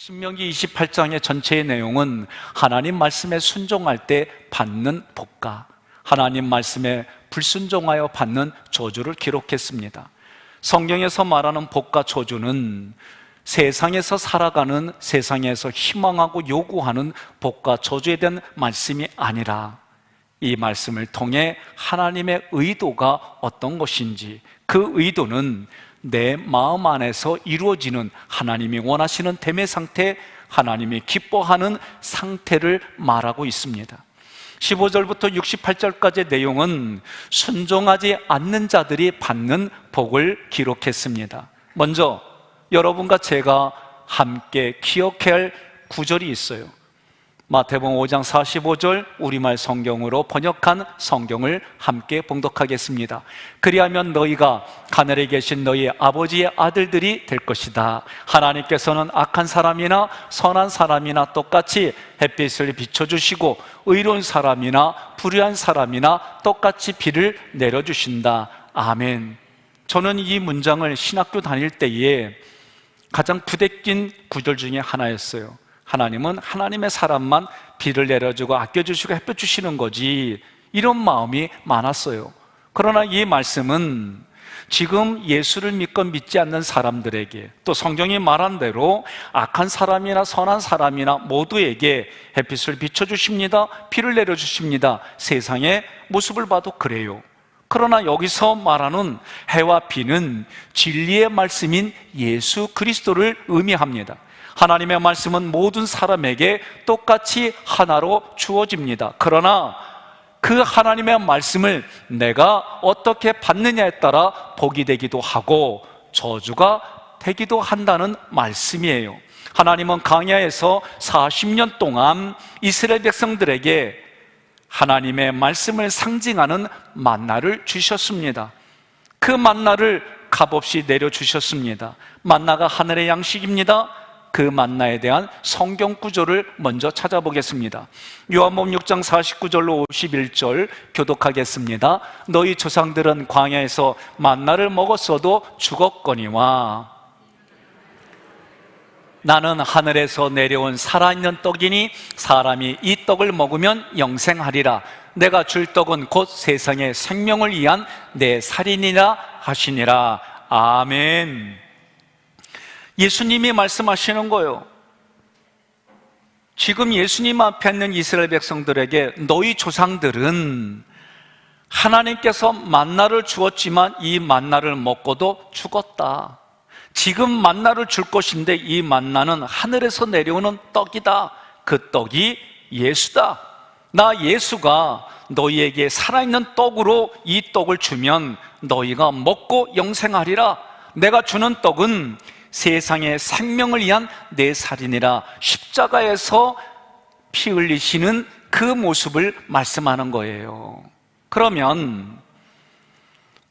신명기 28장의 전체의 내용은 하나님 말씀에 순종할 때 받는 복과 하나님 말씀에 불순종하여 받는 저주를 기록했습니다. 성경에서 말하는 복과 저주는 세상에서 살아가는, 세상에서 희망하고 요구하는 복과 저주에 대한 말씀이 아니라 이 말씀을 통해 하나님의 의도가 어떤 것인지, 그 의도는 내 마음 안에서 이루어지는 하나님이 원하시는 됨의 상태, 하나님이 기뻐하는 상태를 말하고 있습니다. 15절부터 68절까지의 내용은 순종하지 않는 자들이 받는 복을 기록했습니다. 먼저 여러분과 제가 함께 기억해야 할 구절이 있어요. 마태복음 5장 45절 우리말 성경으로 번역한 성경을 함께 봉독하겠습니다. 그리하면 너희가 하늘에 계신 너희 아버지의 아들들이 될 것이다. 하나님께서는 악한 사람이나 선한 사람이나 똑같이 햇빛을 비춰주시고 의로운 사람이나 불의한 사람이나 똑같이 비를 내려주신다. 아멘. 저는 이 문장을 신학교 다닐 때에 가장 부대낀 구절 중에 하나였어요. 하나님은 하나님의 사람만 비를 내려주고 아껴주시고 햇볕 주시는 거지, 이런 마음이 많았어요. 그러나 이 말씀은 지금 예수를 믿고 믿지 않는 사람들에게, 또 성경이 말한 대로 악한 사람이나 선한 사람이나 모두에게 햇빛을 비춰주십니다, 비를 내려주십니다. 세상의 모습을 봐도 그래요. 그러나 여기서 말하는 해와 비는 진리의 말씀인 예수 그리스도를 의미합니다. 하나님의 말씀은 모든 사람에게 똑같이 하나로 주어집니다. 그러나 그 하나님의 말씀을 내가 어떻게 받느냐에 따라 복이 되기도 하고 저주가 되기도 한다는 말씀이에요. 하나님은 광야에서 40년 동안 이스라엘 백성들에게 하나님의 말씀을 상징하는 만나를 주셨습니다. 그 만나를 값없이 내려주셨습니다. 만나가 하늘의 양식입니다. 그 만나에 대한 성경 구절을 먼저 찾아보겠습니다. 요한복음 6장 49절로 51절 교독하겠습니다. 너희 조상들은 광야에서 만나를 먹었어도 죽었거니와 나는 하늘에서 내려온 살아있는 떡이니 사람이 이 떡을 먹으면 영생하리라. 내가 줄 떡은 곧 세상의 생명을 위한 내 살이니라 하시니라. 아멘. 예수님이 말씀하시는 거예요. 지금 예수님 앞에 있는 이스라엘 백성들에게 너희 조상들은 하나님께서 만나를 주었지만 이 만나를 먹고도 죽었다. 지금 만나를 줄 것인데 이 만나는 하늘에서 내려오는 떡이다. 그 떡이 예수다. 나 예수가 너희에게 살아있는 떡으로 이 떡을 주면 너희가 먹고 영생하리라. 내가 주는 떡은 세상의 생명을 위한 내 살이니라. 십자가에서 피 흘리시는 그 모습을 말씀하는 거예요. 그러면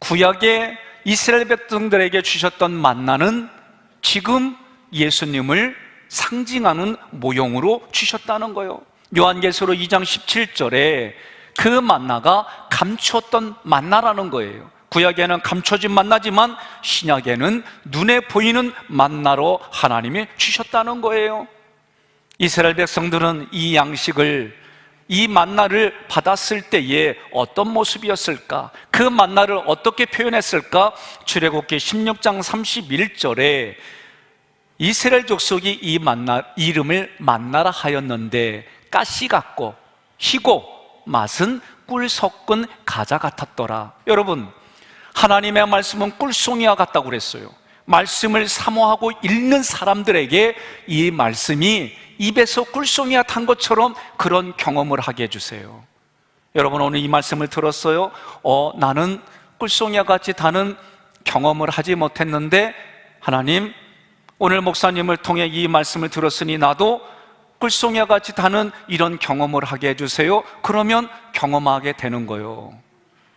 구약의 이스라엘 백성들에게 주셨던 만나는 지금 예수님을 상징하는 모형으로 주셨다는 거예요. 요한계시록 2장 17절에 그 만나가 감추었던 만나라는 거예요. 구약에는 감춰진 만나지만 신약에는 눈에 보이는 만나로 하나님이 주셨다는 거예요. 이스라엘 백성들은 이 양식을, 이 만나를 받았을 때에 어떤 모습이었을까? 그 만나를 어떻게 표현했을까? 출애굽기 16장 31절에 이스라엘 족속이 이 만나 이름을 만나라 하였는데 가시 같고 희고 맛은 꿀 섞은 가자 같았더라. 여러분, 하나님의 말씀은 꿀송이와 같다고 그랬어요. 말씀을 사모하고 읽는 사람들에게 이 말씀이 입에서 꿀송이가 탄 것처럼 그런 경험을 하게 해주세요. 여러분, 오늘 이 말씀을 들었어요? 나는 꿀송이와 같이 다는 경험을 하지 못했는데 하나님, 오늘 목사님을 통해 이 말씀을 들었으니 나도 꿀송이와 같이 다는 이런 경험을 하게 해주세요. 그러면 경험하게 되는 거예요.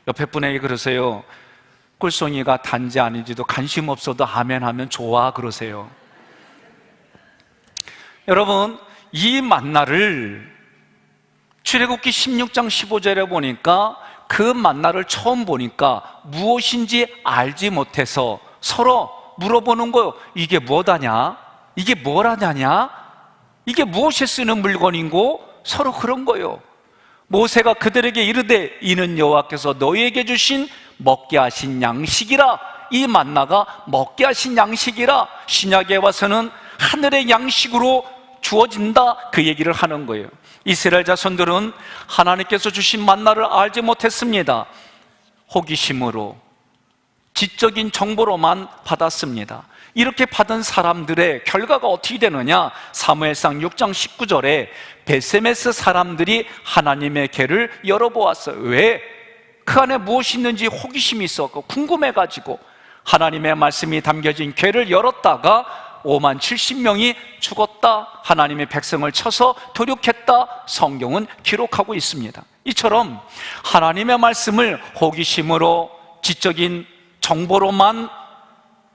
옆에 분에게 그러세요. 꿀송이가 단지 아닌지도 관심 없어도 아멘 하면 좋아 그러세요. 여러분, 이 만나를 출애굽기 16장 15절에 보니까 그 만나를 처음 보니까 무엇인지 알지 못해서 서로 물어보는 거예요. 이게 뭐다냐? 이게 뭘 하냐냐? 이게 무엇에 쓰는 물건인고 서로 그런 거요. 모세가 그들에게 이르되 이는 여호와께서 너희에게 주신 먹게 하신 양식이라. 이 만나가 먹게 하신 양식이라. 신약에 와서는 하늘의 양식으로 주어진다, 그 얘기를 하는 거예요. 이스라엘 자손들은 하나님께서 주신 만나를 알지 못했습니다. 호기심으로, 지적인 정보로만 받았습니다. 이렇게 받은 사람들의 결과가 어떻게 되느냐? 사무엘상 6장 19절에 베세메스 사람들이 하나님의 궤를 열어보았어요. 왜? 그 안에 무엇이 있는지 호기심이 있었고 궁금해가지고 하나님의 말씀이 담겨진 궤를 열었다가 5만 70명이 죽었다, 하나님의 백성을 쳐서 도륙했다, 성경은 기록하고 있습니다. 이처럼 하나님의 말씀을 호기심으로 지적인 정보로만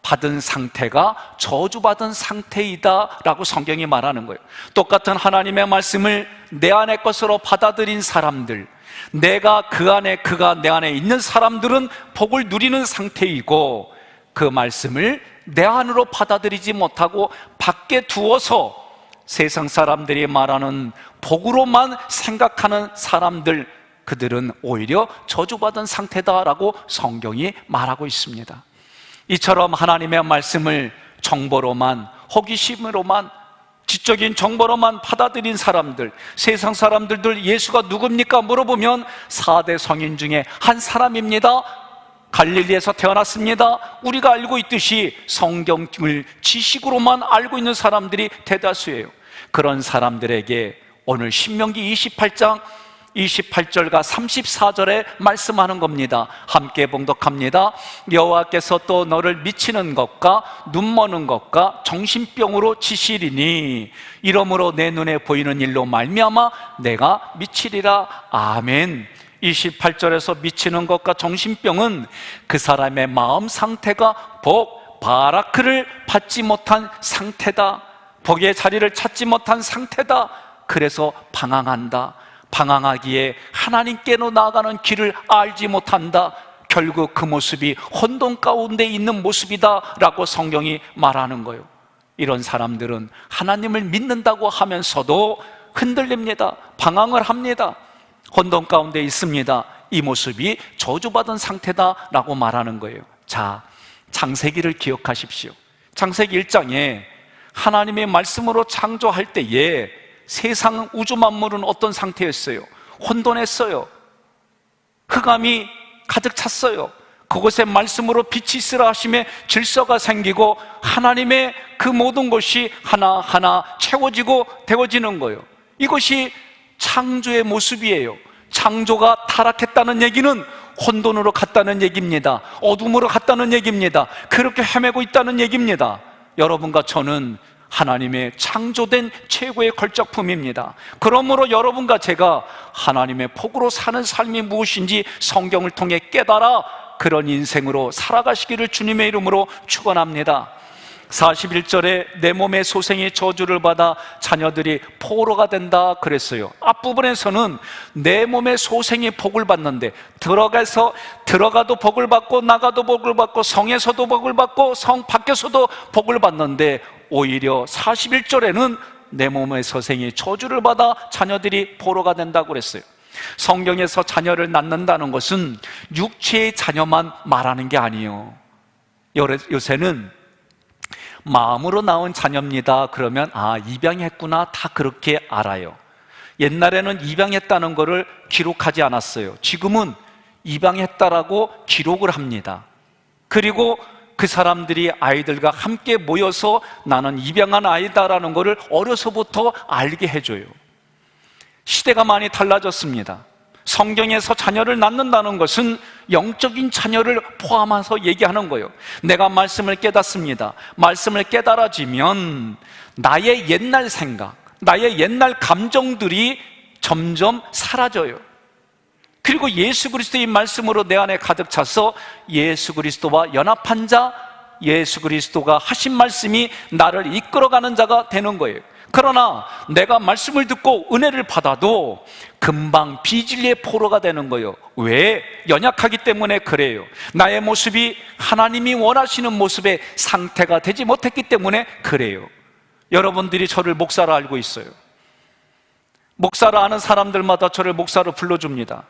받은 상태가 저주받은 상태이다 라고 성경이 말하는 거예요. 똑같은 하나님의 말씀을 내 안의 것으로 받아들인 사람들, 내가 그 안에, 그가 내 안에 있는 사람들은 복을 누리는 상태이고, 그 말씀을 내 안으로 받아들이지 못하고 밖에 두어서 세상 사람들이 말하는 복으로만 생각하는 사람들, 그들은 오히려 저주받은 상태다라고 성경이 말하고 있습니다. 이처럼 하나님의 말씀을 정보로만, 호기심으로만, 지적인 정보로만 받아들인 사람들, 세상 사람들들 예수가 누굽니까? 물어보면 4대 성인 중에 한 사람입니다, 갈릴리에서 태어났습니다, 우리가 알고 있듯이 성경을 지식으로만 알고 있는 사람들이 대다수예요. 그런 사람들에게 오늘 신명기 28장 28절과 34절에 말씀하는 겁니다. 함께 봉독합니다. 여호와께서 또 너를 미치는 것과 눈머는 것과 정신병으로 치시리니 이러므로 내 눈에 보이는 일로 말미암아 내가 미치리라. 아멘. 28절에서 미치는 것과 정신병은 그 사람의 마음 상태가 복, 바라크를 받지 못한 상태다, 복의 자리를 찾지 못한 상태다. 그래서 방황한다. 방황하기에 하나님께로 나아가는 길을 알지 못한다. 결국 그 모습이 혼돈 가운데 있는 모습이다 라고 성경이 말하는 거예요. 이런 사람들은 하나님을 믿는다고 하면서도 흔들립니다. 방황을 합니다. 혼돈 가운데 있습니다. 이 모습이 저주받은 상태다라고 말하는 거예요. 자, 창세기를 기억하십시오. 창세기 1장에 하나님의 말씀으로 창조할 때에 세상 우주 만물은 어떤 상태였어요? 혼돈했어요. 흑암이 가득 찼어요. 그곳에 말씀으로 빛이 있으라 하심에 질서가 생기고 하나님의 그 모든 것이 하나하나 채워지고 되어지는 거예요. 이것이 창조의 모습이에요. 창조가 타락했다는 얘기는 혼돈으로 갔다는 얘기입니다. 어둠으로 갔다는 얘기입니다. 그렇게 헤매고 있다는 얘기입니다. 여러분과 저는 하나님의 창조된 최고의 걸작품입니다. 그러므로 여러분과 제가 하나님의 복으로 사는 삶이 무엇인지 성경을 통해 깨달아 그런 인생으로 살아가시기를 주님의 이름으로 축원합니다. 41절에 내 몸의 소생이 저주를 받아 자녀들이 포로가 된다 그랬어요. 앞부분에서는 내 몸의 소생이 복을 받는데 들어가도 복을 받고 나가도 복을 받고 성에서도 복을 받고 성 밖에서도 복을 받는데, 오히려 41절에는 내 몸의 소생이 저주를 받아 자녀들이 포로가 된다고 그랬어요. 성경에서 자녀를 낳는다는 것은 육체의 자녀만 말하는 게 아니에요. 요새는 마음으로 낳은 자녀입니다 그러면 입양했구나, 다 그렇게 알아요. 옛날에는 입양했다는 것을 기록하지 않았어요. 지금은 입양했다라고 기록을 합니다. 그리고 그 사람들이 아이들과 함께 모여서 나는 입양한 아이다라는 것을 어려서부터 알게 해줘요. 시대가 많이 달라졌습니다. 성경에서 자녀를 낳는다는 것은 영적인 자녀를 포함해서 얘기하는 거예요. 내가 말씀을 깨닫습니다. 말씀을 깨달아지면 나의 옛날 생각, 나의 옛날 감정들이 점점 사라져요. 그리고 예수 그리스도의 말씀으로 내 안에 가득 차서 예수 그리스도와 연합한 자, 예수 그리스도가 하신 말씀이 나를 이끌어가는 자가 되는 거예요. 그러나 내가 말씀을 듣고 은혜를 받아도 금방 비진리의 포로가 되는 거예요. 왜? 연약하기 때문에 그래요. 나의 모습이 하나님이 원하시는 모습의 상태가 되지 못했기 때문에 그래요. 여러분들이 저를 목사로 알고 있어요. 목사로 아는 사람들마다 저를 목사로 불러줍니다.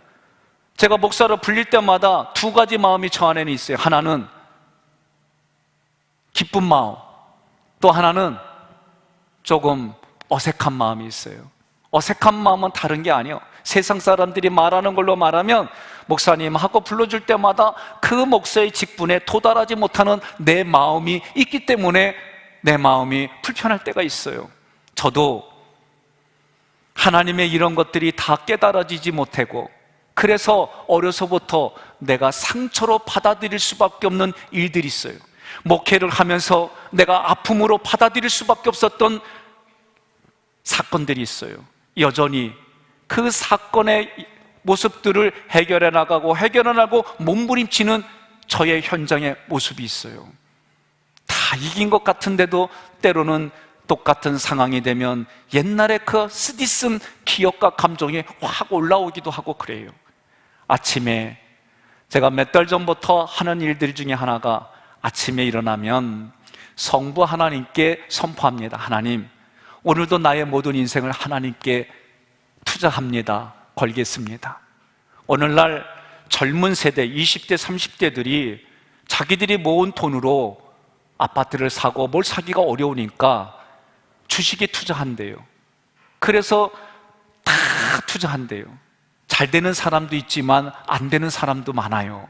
제가 목사로 불릴 때마다 두 가지 마음이 저 안에는 있어요. 하나는 기쁜 마음, 또 하나는 조금 어색한 마음이 있어요. 어색한 마음은 다른 게 아니에요. 세상 사람들이 말하는 걸로 말하면 목사님 하고 불러줄 때마다 그 목사의 직분에 도달하지 못하는 내 마음이 있기 때문에 내 마음이 불편할 때가 있어요. 저도 하나님의 이런 것들이 다 깨달아지지 못하고, 그래서 어려서부터 내가 상처로 받아들일 수밖에 없는 일들이 있어요. 목회를 하면서 내가 아픔으로 받아들일 수밖에 없었던 사건들이 있어요. 여전히 그 사건의 모습들을 해결해 나가고 몸부림치는 저의 현장의 모습이 있어요. 다 이긴 것 같은데도 때로는 똑같은 상황이 되면 옛날에 그 쓰디쓴 기억과 감정이 확 올라오기도 하고 그래요. 아침에 제가 몇 달 전부터 하는 일들 중에 하나가, 아침에 일어나면 성부 하나님께 선포합니다. 하나님, 오늘도 나의 모든 인생을 하나님께 투자합니다. 걸겠습니다. 오늘날 젊은 세대 20대 30대들이 자기들이 모은 돈으로 아파트를 사고 뭘 사기가 어려우니까 주식에 투자한대요. 그래서 다 투자한대요. 잘 되는 사람도 있지만 안 되는 사람도 많아요.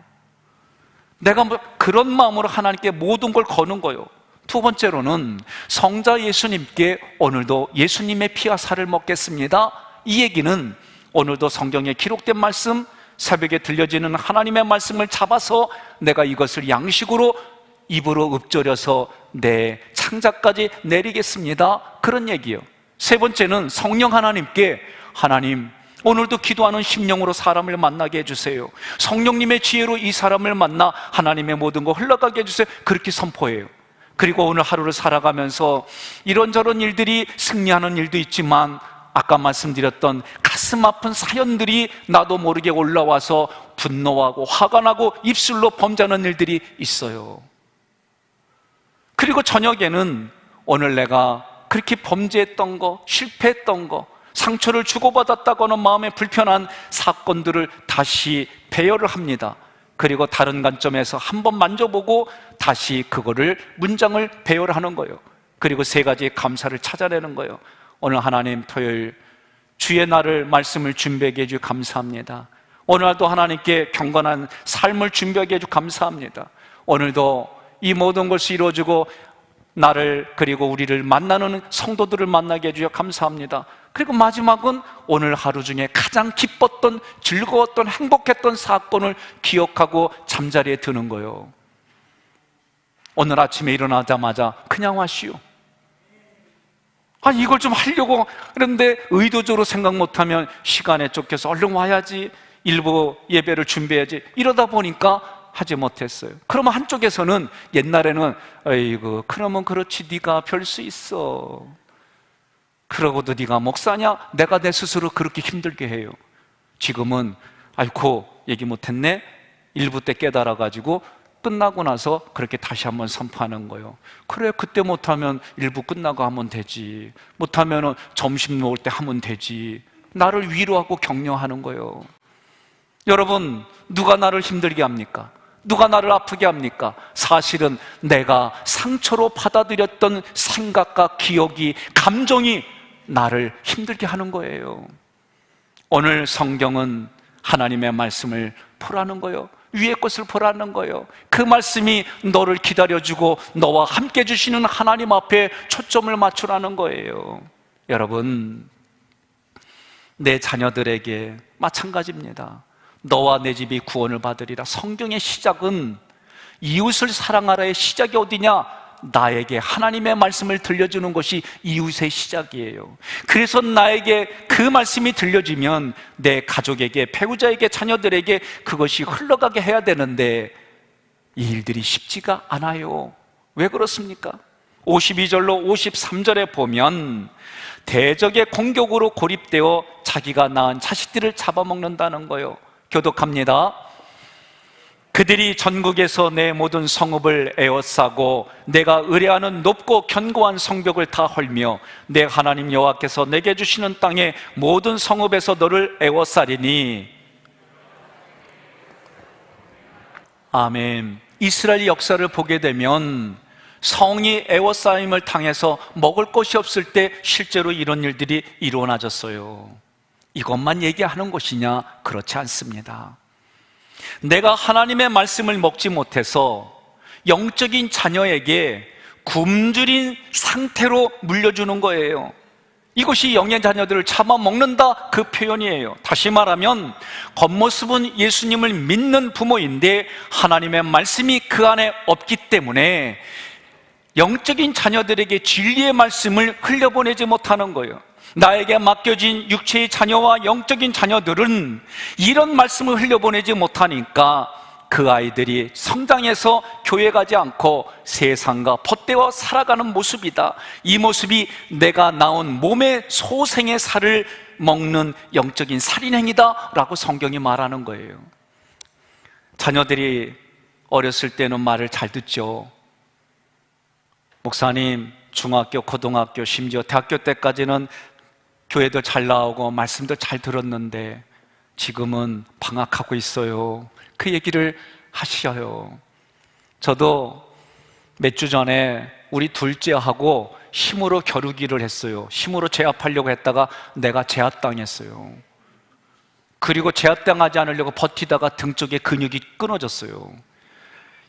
내가 그런 마음으로 하나님께 모든 걸 거는 거예요. 두 번째로는 성자 예수님께 오늘도 예수님의 피와 살을 먹겠습니다. 이 얘기는 오늘도 성경에 기록된 말씀, 새벽에 들려지는 하나님의 말씀을 잡아서 내가 이것을 양식으로 입으로 읊조려서 내 창자까지 내리겠습니다. 그런 얘기예요. 세 번째는 성령 하나님께, 하나님, 오늘도 기도하는 심령으로 사람을 만나게 해주세요. 성령님의 지혜로 이 사람을 만나 하나님의 모든 거 흘러가게 해주세요. 그렇게 선포해요. 그리고 오늘 하루를 살아가면서 이런저런 일들이 승리하는 일도 있지만, 아까 말씀드렸던 가슴 아픈 사연들이 나도 모르게 올라와서 분노하고 화가 나고 입술로 범죄하는 일들이 있어요. 그리고 저녁에는 오늘 내가 그렇게 범죄했던 거, 실패했던 거, 상처를 주고받았다고 하는 마음에 불편한 사건들을 다시 배열을 합니다. 그리고 다른 관점에서 한번 만져보고 다시 그거를 문장을 배열하는 거예요. 그리고 세 가지의 감사를 찾아내는 거예요. 오늘 하나님, 토요일 주의 날을 말씀을 준비하게 해주 감사합니다. 오늘도 하나님께 경건한 삶을 준비하게 해주 감사합니다. 오늘도 이 모든 것이 이루어지고 나를, 그리고 우리를 만나는 성도들을 만나게 해주셔서 감사합니다. 그리고 마지막은 오늘 하루 중에 가장 기뻤던, 즐거웠던, 행복했던 사건을 기억하고 잠자리에 드는 거예요. 오늘 아침에 일어나자마자 그냥 왔시오. 이걸 좀 하려고 그런데 의도적으로 생각 못하면 시간에 쫓겨서 얼른 와야지, 일부 예배를 준비해야지, 이러다 보니까 하지 못했어요. 그러면 한쪽에서는 옛날에는 아이고 그러면 그렇지, 네가 별 수 있어, 그러고도 네가 목사냐, 내가 내 스스로 그렇게 힘들게 해요. 지금은 아이고 얘기 못했네, 일부 때 깨달아가지고 끝나고 나서 그렇게 다시 한번 선포하는 거예요. 그래, 그때 못하면 일부 끝나고 하면 되지, 못하면 점심 먹을 때 하면 되지. 나를 위로하고 격려하는 거예요. 여러분, 누가 나를 힘들게 합니까? 누가 나를 아프게 합니까? 사실은 내가 상처로 받아들였던 생각과 기억이, 감정이 나를 힘들게 하는 거예요. 오늘 성경은 하나님의 말씀을 보라는 거예요. 위의 것을 보라는 거예요. 그 말씀이 너를 기다려주고 너와 함께 주시는 하나님 앞에 초점을 맞추라는 거예요. 여러분, 내 자녀들에게 마찬가지입니다. 너와 내 집이 구원을 받으리라. 성경의 시작은, 이웃을 사랑하라의 시작이 어디냐? 나에게 하나님의 말씀을 들려주는 것이 이웃의 시작이에요. 그래서 나에게 그 말씀이 들려지면 내 가족에게, 배우자에게, 자녀들에게 그것이 흘러가게 해야 되는데 이 일들이 쉽지가 않아요. 왜 그렇습니까? 52절로 53절에 보면 대적의 공격으로 고립되어 자기가 낳은 자식들을 잡아먹는다는 거예요. 교독합니다. 그들이 전국에서 내 모든 성읍을 에워싸고 내가 의뢰하는 높고 견고한 성벽을 다 헐며 내 하나님 여호와께서 내게 주시는 땅의 모든 성읍에서 너를 에워싸리니. 아멘. 이스라엘 역사를 보게 되면 성이 에워싸임을 당해서 먹을 것이 없을 때 실제로 이런 일들이 일어나졌어요. 이것만 얘기하는 것이냐? 그렇지 않습니다. 내가 하나님의 말씀을 먹지 못해서 영적인 자녀에게 굶주린 상태로 물려주는 거예요. 이것이 영의 자녀들을 잡아먹는다, 그 표현이에요. 다시 말하면 겉모습은 예수님을 믿는 부모인데 하나님의 말씀이 그 안에 없기 때문에 영적인 자녀들에게 진리의 말씀을 흘려보내지 못하는 거예요. 나에게 맡겨진 육체의 자녀와 영적인 자녀들은 이런 말씀을 흘려보내지 못하니까 그 아이들이 성장해서 교회 가지 않고 세상과 벗대어 살아가는 모습이다. 이 모습이 내가 낳은 몸의 소생의 살을 먹는 영적인 살인행위다 라고 성경이 말하는 거예요. 자녀들이 어렸을 때는 말을 잘 듣죠. 목사님, 중학교, 고등학교, 심지어 대학교 때까지는 교회도 잘 나오고 말씀도 잘 들었는데 지금은 방학하고 있어요. 그 얘기를 하셔요. 저도 몇 주 전에 우리 둘째하고 힘으로 겨루기를 했어요. 힘으로 제압하려고 했다가 내가 제압당했어요. 그리고 제압당하지 않으려고 버티다가 등 쪽에 근육이 끊어졌어요.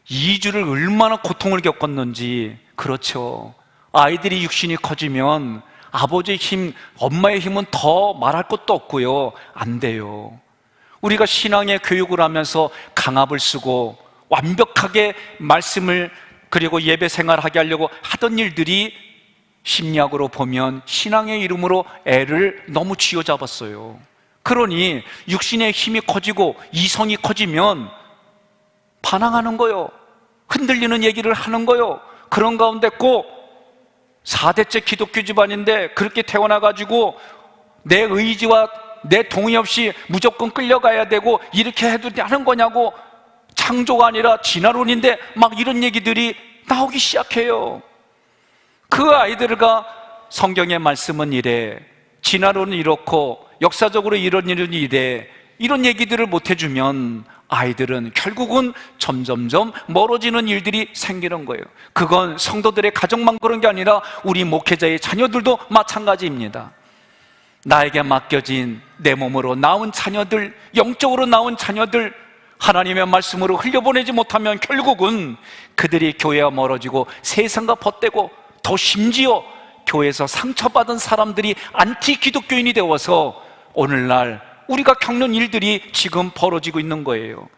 2주를 얼마나 고통을 겪었는지. 그렇죠. 아이들이 육신이 커지면 아버지의 힘, 엄마의 힘은 더 말할 것도 없고요. 안 돼요. 우리가 신앙의 교육을 하면서 강압을 쓰고 완벽하게 말씀을 그리고 예배 생활하게 하려고 하던 일들이 심리학으로 보면 신앙의 이름으로 애를 너무 쥐어잡았어요. 그러니 육신의 힘이 커지고 이성이 커지면 반항하는 거요. 흔들리는 얘기를 하는 거요. 그런 가운데 꼭 4대째 기독교 집안인데 그렇게 태어나가지고 내 의지와 내 동의 없이 무조건 끌려가야 되고 이렇게 해도 하는 거냐고, 창조가 아니라 진화론인데 막 이런 얘기들이 나오기 시작해요. 그 아이들과 성경의 말씀은 이래, 진화론은 이렇고 역사적으로 이런 일은 이래, 이런 얘기들을 못 해주면 아이들은 결국은 점점점 멀어지는 일들이 생기는 거예요. 그건 성도들의 가정만 그런 게 아니라 우리 목회자의 자녀들도 마찬가지입니다. 나에게 맡겨진 내 몸으로 낳은 자녀들, 영적으로 낳은 자녀들, 하나님의 말씀으로 흘려보내지 못하면 결국은 그들이 교회와 멀어지고 세상과 벗대고 더 심지어 교회에서 상처받은 사람들이 안티 기독교인이 되어서 오늘날 우리가 겪는 일들이 지금 벌어지고 있는 거예요.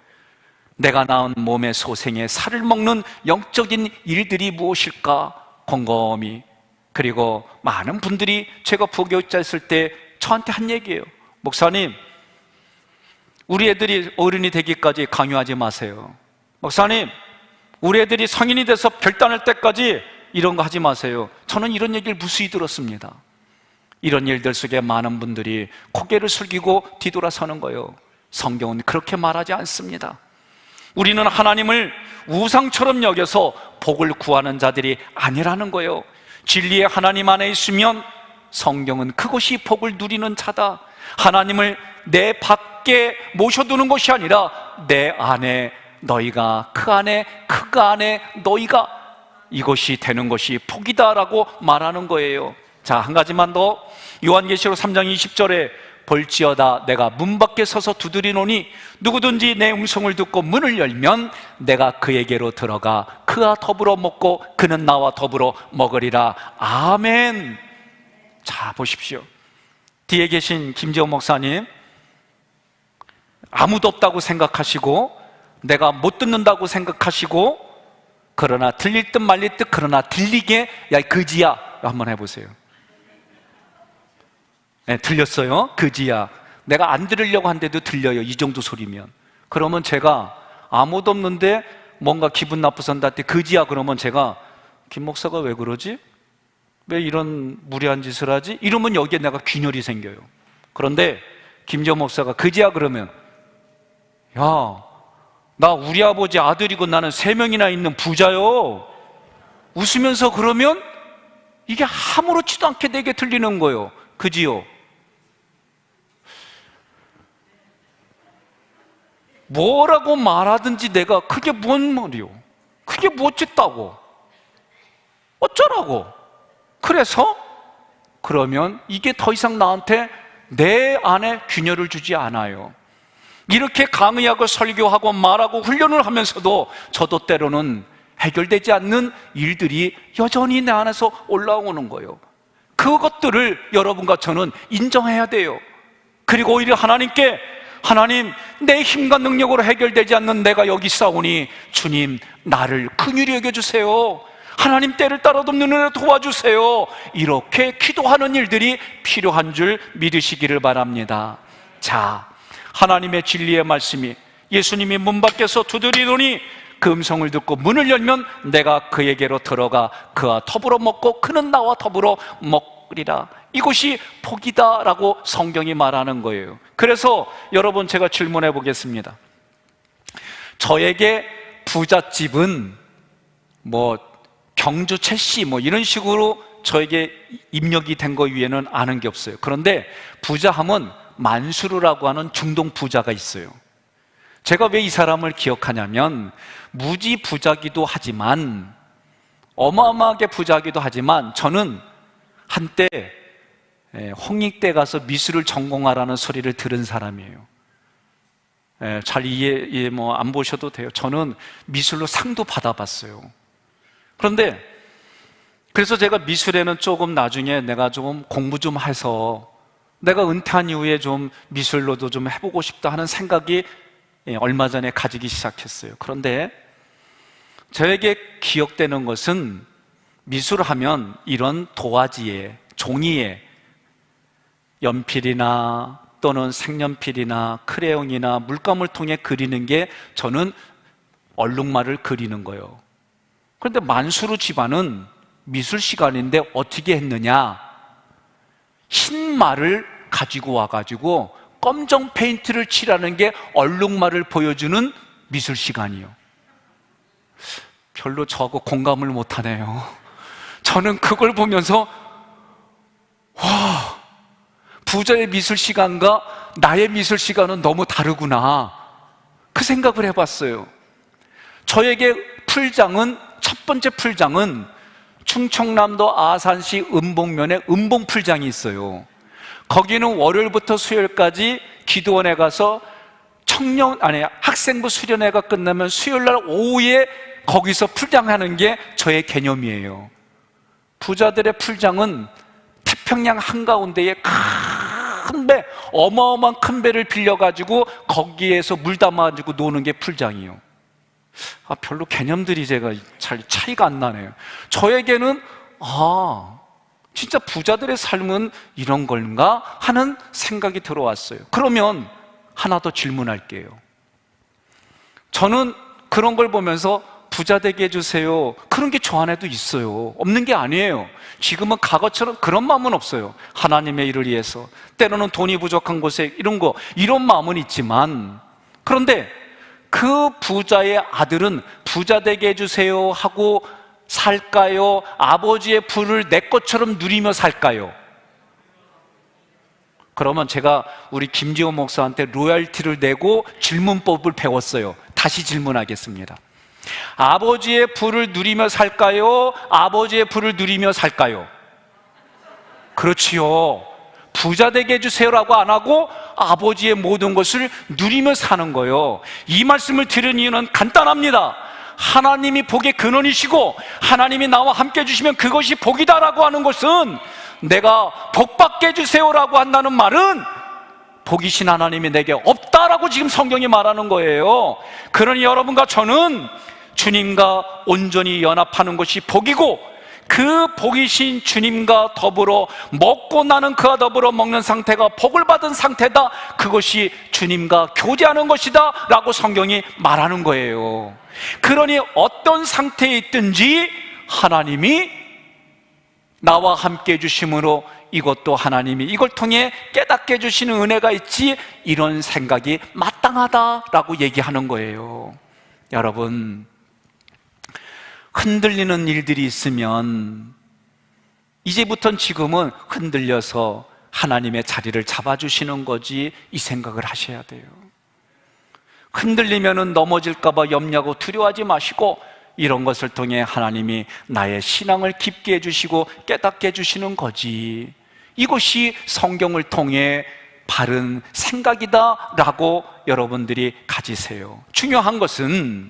내가 낳은 몸의 소생의 살을 먹는 영적인 일들이 무엇일까 곰곰이. 그리고 많은 분들이 제가 부교육자 했을 때 저한테 한 얘기예요. 목사님, 우리 애들이 어른이 되기까지 강요하지 마세요. 목사님, 우리 애들이 성인이 돼서 결단할 때까지 이런 거 하지 마세요. 저는 이런 얘기를 무수히 들었습니다. 이런 일들 속에 많은 분들이 고개를 숙이고 뒤돌아서는 거예요. 성경은 그렇게 말하지 않습니다. 우리는 하나님을 우상처럼 여겨서 복을 구하는 자들이 아니라는 거예요. 진리의 하나님 안에 있으면 성경은 그것이 복을 누리는 자다. 하나님을 내 밖에 모셔두는 것이 아니라 내 안에 너희가, 그 안에 그가 안에 너희가, 이것이 되는 것이 복이다라고 말하는 거예요. 자, 한 가지만 더. 요한계시록 3장 20절에 볼지어다 내가 문 밖에 서서 두드리노니 누구든지 내 음성을 듣고 문을 열면 내가 그에게로 들어가 그와 더불어 먹고 그는 나와 더불어 먹으리라. 아멘. 자, 보십시오. 뒤에 계신 김재호 목사님, 아무도 없다고 생각하시고 내가 못 듣는다고 생각하시고, 그러나 들릴 듯 말릴 듯, 그러나 들리게, 야 이 그지야 한번 해보세요. 네, 들렸어요? 그지야. 내가 안 들으려고 한데도 들려요. 이 정도 소리면. 그러면 제가 아무도 없는데 뭔가 기분 나쁘서 나한테 그지야 그러면 제가, 김 목사가 왜 그러지? 왜 이런 무례한 짓을 하지? 이러면 여기에 내가 균열이 생겨요. 그런데 김재호 목사가 그지야 그러면, 야, 나 우리 아버지 아들이고 나는 3명이나 있는 부자요. 웃으면서 그러면 이게 아무렇지도 않게 내게 들리는 거예요. 그지요? 뭐라고 말하든지 내가 그게 뭔 말이요? 그게 뭐겠다고? 어쩌라고? 그래서 그러면 이게 더 이상 나한테 내 안에 균열을 주지 않아요. 이렇게 강의하고 설교하고 말하고 훈련을 하면서도 저도 때로는 해결되지 않는 일들이 여전히 내 안에서 올라오는 거예요. 그것들을 여러분과 저는 인정해야 돼요. 그리고 오히려 하나님께, 하나님, 내 힘과 능력으로 해결되지 않는 내가 여기 있사오니 주님 나를 긍휼히 여겨주세요. 하나님 때를 따라 돕는 은혜 도와주세요. 이렇게 기도하는 일들이 필요한 줄 믿으시기를 바랍니다. 자, 하나님의 진리의 말씀이 예수님이 문 밖에서 두드리더니 그 음성을 듣고 문을 열면 내가 그에게로 들어가 그와 더불어 먹고 그는 나와 더불어 먹으리라. 이것이 복이다라고 성경이 말하는 거예요. 그래서 여러분, 제가 질문해 보겠습니다. 저에게 부잣집은 경주 최씨 이런 식으로 저에게 입력이 된 거 위에는 아는 게 없어요. 그런데 부자하면 만수르라고 하는 중동 부자가 있어요. 제가 왜 이 사람을 기억하냐면 무지 부자기도 하지만, 어마어마하게 부자기도 하지만, 저는 한때 홍익대 가서 미술을 전공하라는 소리를 들은 사람이에요. 잘 이해 안 보셔도 돼요. 저는 미술로 상도 받아봤어요. 그런데 그래서 제가 미술에는 조금 나중에 내가 좀 공부 좀 해서 내가 은퇴한 이후에 좀 미술로도 좀 해보고 싶다 하는 생각이 얼마 전에 가지기 시작했어요. 그런데 저에게 기억되는 것은 미술을 하면 이런 도화지에, 종이에 연필이나 또는 색연필이나 크레용이나 물감을 통해 그리는 게 저는 얼룩말을 그리는 거예요. 그런데 만수르 집안은 미술 시간인데 어떻게 했느냐? 흰 말을 가지고 와가지고 검정 페인트를 칠하는 게 얼룩말을 보여주는 미술 시간이요. 별로 저하고 공감을 못하네요. 저는 그걸 보면서 와, 부자의 미술 시간과 나의 미술 시간은 너무 다르구나, 그 생각을 해봤어요. 저에게 풀장은, 첫 번째 풀장은 충청남도 아산시 은봉면에 은봉풀장이 있어요. 거기는 월요일부터 수요일까지 기도원에 가서 학생부 수련회가 끝나면 수요일날 오후에 거기서 풀장하는 게 저의 개념이에요. 부자들의 풀장은 태평양 한가운데에 큰 배, 어마어마한 큰 배를 빌려가지고 거기에서 물 담아가지고 노는 게 풀장이에요. 별로 개념들이 제가 잘 차이가 안 나네요. 저에게는 진짜 부자들의 삶은 이런 건가 하는 생각이 들어왔어요. 그러면 하나 더 질문할게요. 저는 그런 걸 보면서 부자 되게 해주세요, 그런 게 저 안에도 있어요. 없는 게 아니에요. 지금은 과거처럼 그런 마음은 없어요. 하나님의 일을 위해서, 때로는 돈이 부족한 곳에 이런 마음은 있지만, 그런데 그 부자의 아들은 부자 되게 해주세요 하고 살까요? 아버지의 부를 내 것처럼 누리며 살까요? 그러면 제가 우리 김지호 목사한테 로열티를 내고 질문법을 배웠어요. 다시 질문하겠습니다. 아버지의 부를 누리며 살까요? 아버지의 부를 누리며 살까요? 그렇지요. 부자 되게 해주세요라고 안 하고 아버지의 모든 것을 누리며 사는 거예요. 이 말씀을 들은 이유는 간단합니다. 하나님이 복의 근원이시고 하나님이 나와 함께 해주시면 그것이 복이다라고 하는 것은, 내가 복받게 해주세요라고 한다는 말은 복이신 하나님이 내게 없다라고 지금 성경이 말하는 거예요. 그러니 여러분과 저는 주님과 온전히 연합하는 것이 복이고, 그 복이신 주님과 더불어 먹고 나는 그와 더불어 먹는 상태가 복을 받은 상태다, 그것이 주님과 교제하는 것이다 라고 성경이 말하는 거예요. 그러니 어떤 상태에 있든지 하나님이 나와 함께 해주심으로 이것도 하나님이 이걸 통해 깨닫게 해주시는 은혜가 있지, 이런 생각이 마땅하다라고 얘기하는 거예요. 여러분, 흔들리는 일들이 있으면 이제부터는 지금은 흔들려서 하나님의 자리를 잡아주시는 거지, 이 생각을 하셔야 돼요. 흔들리면은 넘어질까봐 염려하고 두려워하지 마시고, 이런 것을 통해 하나님이 나의 신앙을 깊게 해주시고 깨닫게 해주시는 거지, 이것이 성경을 통해 바른 생각이다 라고 여러분들이 가지세요. 중요한 것은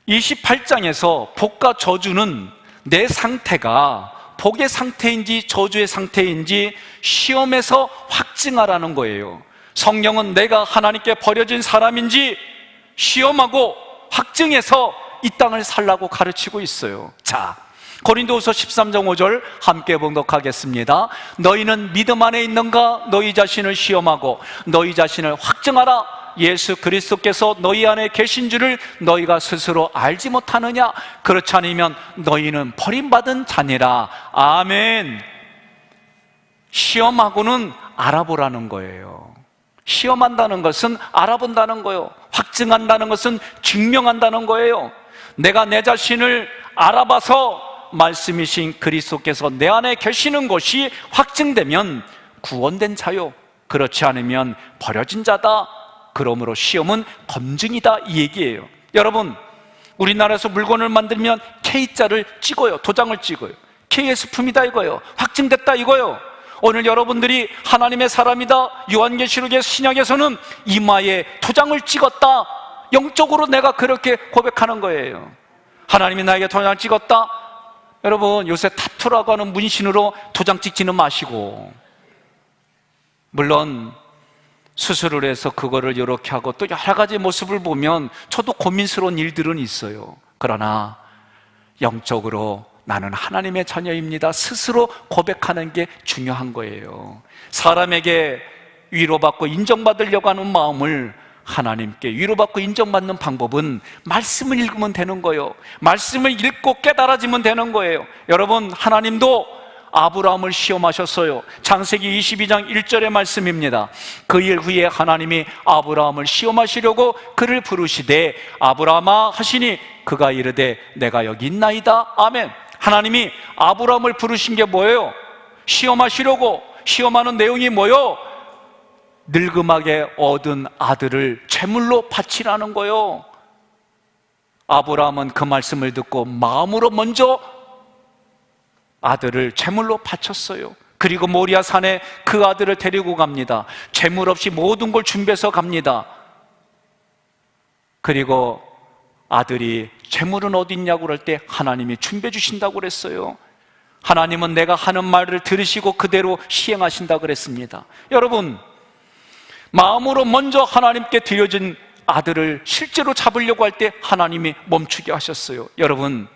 28장에서 복과 저주는 내 상태가 복의 상태인지 저주의 상태인지 시험에서 확증하라는 거예요. 성경은 내가 하나님께 버려진 사람인지 시험하고 확증해서 이 땅을 살라고 가르치고 있어요. 자, 고린도후서 13장 5절 함께 봉독하겠습니다. 너희는 믿음 안에 있는가? 너희 자신을 시험하고 너희 자신을 확증하라. 예수 그리스도께서 너희 안에 계신 줄을 너희가 스스로 알지 못하느냐? 그렇지 않으면 너희는 버림받은 자니라. 아멘. 시험하고는 알아보라는 거예요. 시험한다는 것은 알아본다는 거예요. 확증한다는 것은 증명한다는 거예요. 내가 내 자신을 알아봐서 말씀이신 그리스도께서 내 안에 계시는 것이 확증되면 구원된 자요, 그렇지 않으면 버려진 자다. 그러므로 시험은 검증이다, 이 얘기예요. 여러분, 우리나라에서 물건을 만들면 K자를 찍어요. 도장을 찍어요. KS품이다 이거예요. 확증됐다 이거예요. 오늘 여러분들이 하나님의 사람이다, 요한계시록의 신약에서는 이마에 도장을 찍었다. 영적으로 내가 그렇게 고백하는 거예요. 하나님이 나에게 도장을 찍었다. 여러분, 요새 타투라고 하는 문신으로 도장 찍지는 마시고, 물론 수술을 해서 그거를 이렇게 하고 또 여러 가지 모습을 보면 저도 고민스러운 일들은 있어요. 그러나 영적으로 나는 하나님의 자녀입니다, 스스로 고백하는 게 중요한 거예요. 사람에게 위로받고 인정받으려고 하는 마음을 하나님께 위로받고 인정받는 방법은 말씀을 읽으면 되는 거예요. 말씀을 읽고 깨달아지면 되는 거예요. 여러분, 하나님도 아브라함을 시험하셨어요. 창세기 22장 1절의 말씀입니다. 그 일 후에 하나님이 아브라함을 시험하시려고 그를 부르시되 아브라함아 하시니 그가 이르되 내가 여기 있나이다. 아멘. 하나님이 아브라함을 부르신 게 뭐예요? 시험하시려고. 시험하는 내용이 뭐예요? 늙음하게 얻은 아들을 제물로 바치라는 거예요. 아브라함은 그 말씀을 듣고 마음으로 먼저 아들을 제물로 바쳤어요. 그리고 모리아 산에 그 아들을 데리고 갑니다. 제물 없이 모든 걸 준비해서 갑니다. 그리고 아들이 제물은 어디 있냐고 그럴 때 하나님이 준비해 주신다고 그랬어요. 하나님은 내가 하는 말을 들으시고 그대로 시행하신다고 그랬습니다. 여러분, 마음으로 먼저 하나님께 드려진 아들을 실제로 잡으려고 할 때 하나님이 멈추게 하셨어요. 여러분,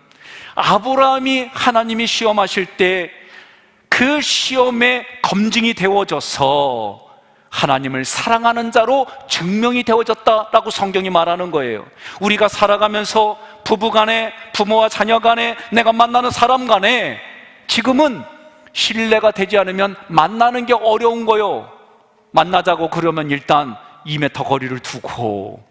아브라함이 하나님이 시험하실 때 그 시험에 검증이 되어져서 하나님을 사랑하는 자로 증명이 되어졌다라고 성경이 말하는 거예요. 우리가 살아가면서 부부간에, 부모와 자녀간에, 내가 만나는 사람 간에 지금은 신뢰가 되지 않으면 만나는 게 어려운 거예요. 만나자고 그러면 일단 2m 거리를 두고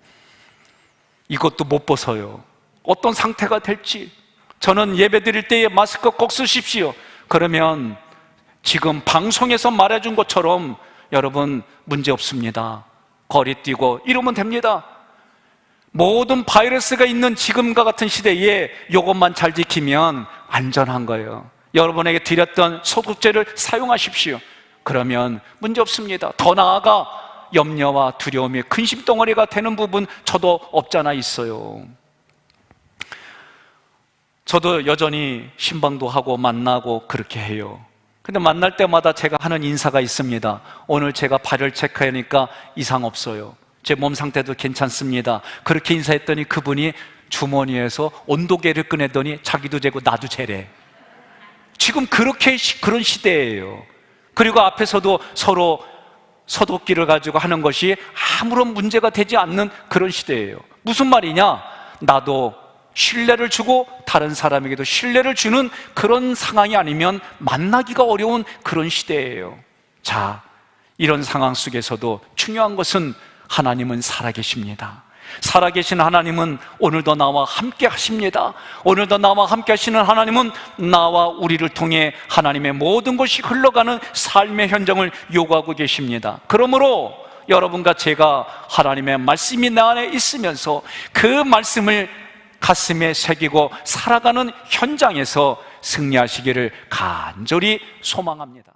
이것도 못 벗어요. 어떤 상태가 될지. 저는 예배 드릴 때에 마스크 꼭 쓰십시오. 그러면 지금 방송에서 말해준 것처럼 여러분 문제 없습니다. 거리 뛰고 이러면 됩니다. 모든 바이러스가 있는 지금과 같은 시대에 이것만 잘 지키면 안전한 거예요. 여러분에게 드렸던 소독제를 사용하십시오. 그러면 문제 없습니다. 더 나아가 염려와 두려움이 근심덩어리가 되는 부분 저도 없잖아 있어요. 저도 여전히 신방도 하고 만나고 그렇게 해요. 근데 만날 때마다 제가 하는 인사가 있습니다. 오늘 제가 발열 체크하니까 이상 없어요. 제 몸 상태도 괜찮습니다. 그렇게 인사했더니 그분이 주머니에서 온도계를 꺼내더니 자기도 재고 나도 재래. 지금 그런 시대예요. 그리고 앞에서도 서로 소독기를 가지고 하는 것이 아무런 문제가 되지 않는 그런 시대예요. 무슨 말이냐? 나도 신뢰를 주고 다른 사람에게도 신뢰를 주는 그런 상황이 아니면 만나기가 어려운 그런 시대예요. 자, 이런 상황 속에서도 중요한 것은 하나님은 살아계십니다. 살아계신 하나님은 오늘도 나와 함께 하십니다. 오늘도 나와 함께 하시는 하나님은 나와 우리를 통해 하나님의 모든 것이 흘러가는 삶의 현장을 요구하고 계십니다. 그러므로 여러분과 제가 하나님의 말씀이 내 안에 있으면서 그 말씀을 가슴에 새기고 살아가는 현장에서 승리하시기를 간절히 소망합니다.